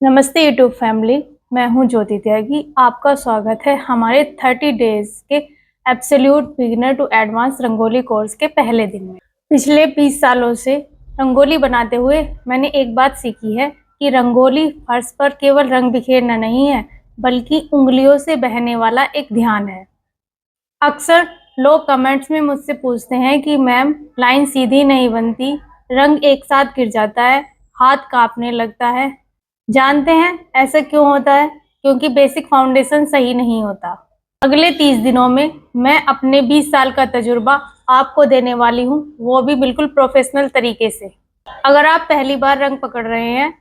नमस्ते YouTube family. मैं हूं ज्योति त्यागी। आपका स्वागत है हमारे 30 डेज के absolute beginner to advance rangoli course के पहले दिन में। पिछले 20 सालों से रंगोली बनाते हुए मैंने एक बात सीखी है कि रंगोली फर्श पर केवल रंग बिखेरना नहीं है, बल्कि उंगलियों से बहने वाला एक ध्यान है। अक्सर लोग कमेंट्स में मुझसे पूछते हैं कि मैम, लाइन सीधी नहीं बनती, रंग एक साथ गिर जाता है, हाथ कांपने लगता है। जानते हैं ऐसा क्यों होता है? क्योंकि बेसिक फाउंडेशन सही नहीं होता। अगले 30 दिनों में मैं अपने 20 साल का तजुर्बा आपको देने वाली हूँ, वो भी बिल्कुल प्रोफेशनल तरीके से। अगर आप पहली बार रंग पकड़ रहे हैं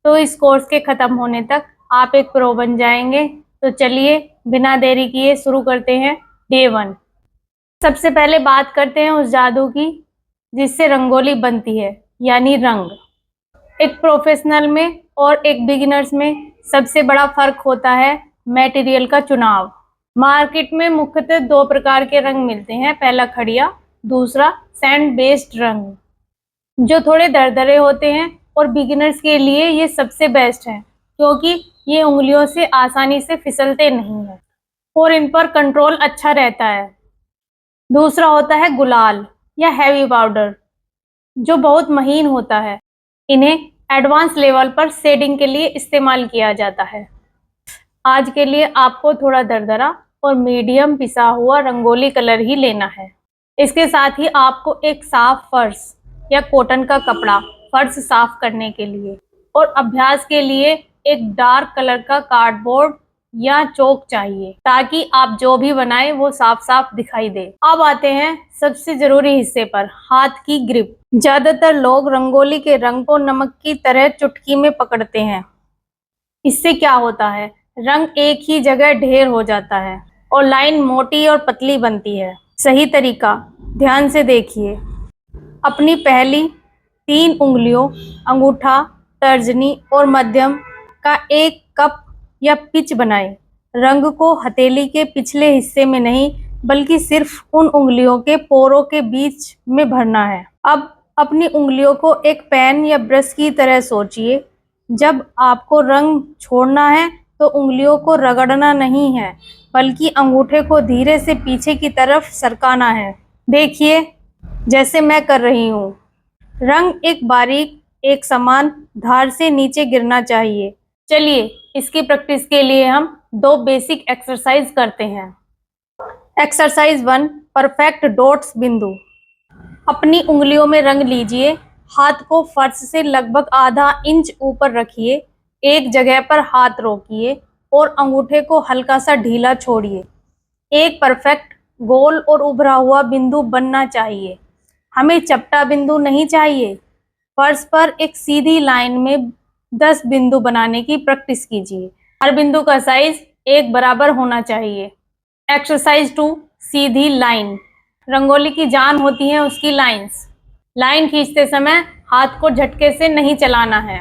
तो इस कोर्स के ख़त्म होने तक आप एक प्रो बन जाएंगे। तो चलिए बिना देरी किए शुरू करते हैं डे 1। सबसे पहले बात करते हैं उस जादू की जिससे रंगोली बनती है, यानी रंग। एक प्रोफेशनल में और एक बिगिनर्स में सबसे बड़ा फर्क होता है मटेरियल का चुनाव। मार्केट में मुख्यतः 2 प्रकार के रंग मिलते हैं, पहला खड़िया, दूसरा सैंड बेस्ड रंग, जो थोड़े दरदरे होते हैं। और बिगिनर्स के लिए ये सबसे बेस्ट है क्योंकि ये उंगलियों से आसानी से फिसलते नहीं हैं और इन पर कंट्रोल अच्छा रहता है। दूसरा होता है गुलाल या हैवी पाउडर, जो बहुत महीन होता है। इन्हें एडवांस लेवल पर शेडिंग के लिए इस्तेमाल किया जाता है। आज के लिए आपको थोड़ा दरदरा और मीडियम पिसा हुआ रंगोली कलर ही लेना है। इसके साथ ही आपको एक साफ फर्श या कॉटन का कपड़ा फर्श साफ करने के लिए और अभ्यास के लिए एक डार्क कलर का कार्डबोर्ड या चौक चाहिए, ताकि आप जो भी बनाएं वो साफ साफ दिखाई दे। अब आते हैं सबसे जरूरी हिस्से पर, हाथ की ग्रिप। ज्यादातर लोग रंगोली के रंग को नमक की तरह चुटकी में पकड़ते हैं। इससे क्या होता है, रंग एक ही जगह ढेर हो जाता है और लाइन मोटी और पतली बनती है। सही तरीका ध्यान से देखिए। अपनी पहली 3 उंगलियों अंगूठा, तर्जनी और मध्यम का एक कप या पिच बनाएं। रंग को हथेली के पिछले हिस्से में नहीं, बल्कि सिर्फ उन उंगलियों के पोरों के बीच में भरना है। अब अपनी उंगलियों को एक पेन या ब्रश की तरह सोचिए। जब आपको रंग छोड़ना है तो उंगलियों को रगड़ना नहीं है, बल्कि अंगूठे को धीरे से पीछे की तरफ सरकाना है। देखिए जैसे मैं कर रही हूँ। रंग एक बारीक, एक समान धार से नीचे गिरना चाहिए। चलिए इसकी प्रैक्टिस के लिए हम 2 बेसिक एक्सरसाइज करते हैं। एक्सरसाइज 1, परफेक्ट डॉट्स बिंदु। अपनी उंगलियों में रंग लीजिए, हाथ को फर्श से लगभग आधा इंच ऊपर रखिए, एक जगह पर हाथ रोकिए और अंगूठे को हल्का सा ढीला छोड़िए। एक परफेक्ट गोल और उभरा हुआ बिंदु बनना चाहिए। हमें चपटा बिंदु नहीं चाहिए। फर्श पर एक सीधी लाइन में 10 बिंदु बनाने की प्रैक्टिस कीजिए। हर बिंदु का साइज एक बराबर होना चाहिए। एक्सरसाइज 2, सीधी लाइन। रंगोली की जान होती है उसकी लाइंस। लाइन खींचते समय हाथ को झटके से नहीं चलाना है।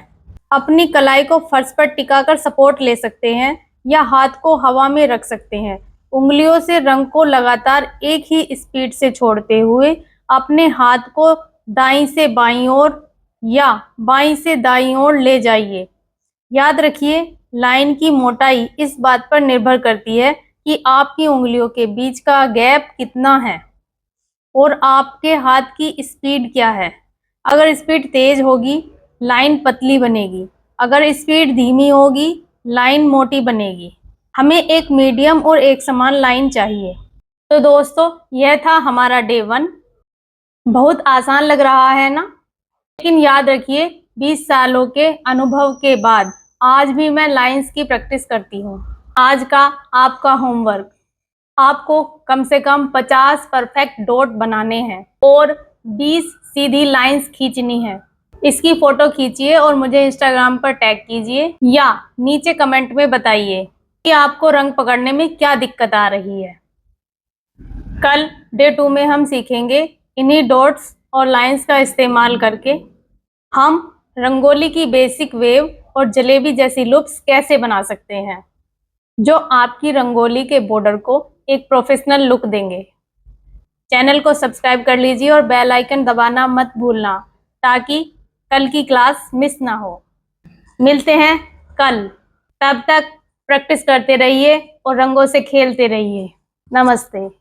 अपनी कलाई को फर्श पर टिकाकर सपोर्ट ले सकते हैं या हाथ को हवा में रख सकते हैं। उंगलियों से रंग को लगातार एक ही स्पीड से छोड़ते हुए अपने हाथ को दाईं से बाईं ओर या बाईं से दाईं ओर ले जाइए। याद रखिए, लाइन की मोटाई इस बात पर निर्भर करती है कि आपकी उंगलियों के बीच का गैप कितना है और आपके हाथ की स्पीड क्या है। अगर स्पीड तेज होगी, लाइन पतली बनेगी। अगर स्पीड धीमी होगी, लाइन मोटी बनेगी। हमें एक मीडियम और एक समान लाइन चाहिए। तो दोस्तों, यह था हमारा डे 1। बहुत आसान लग रहा है ना? लेकिन याद रखिए, 20 सालों के अनुभव के बाद आज भी मैं लाइंस की प्रैक्टिस करती हूँ। आज का आपका होमवर्क, आपको कम से कम 50 परफेक्ट डॉट बनाने हैं और 20 सीधी लाइंस खींचनी है। इसकी फोटो खींचिए और मुझे इंस्टाग्राम पर टैग कीजिए या नीचे कमेंट में बताइए कि आपको रंग पकड़ने में क्या दिक्कत आ रही है। कल डे 2 में हम सीखेंगे इन्हीं डॉट्स और लाइंस का इस्तेमाल करके हम रंगोली की बेसिक वेव और जलेबी जैसी लुक्स कैसे बना सकते हैं, जो आपकी रंगोली के बॉर्डर को एक प्रोफेशनल लुक देंगे। चैनल को सब्सक्राइब कर लीजिए और बेल आइकन दबाना मत भूलना, ताकि कल की क्लास मिस ना हो। मिलते हैं कल। तब तक प्रैक्टिस करते रहिए और रंगों से खेलते रहिए। नमस्ते।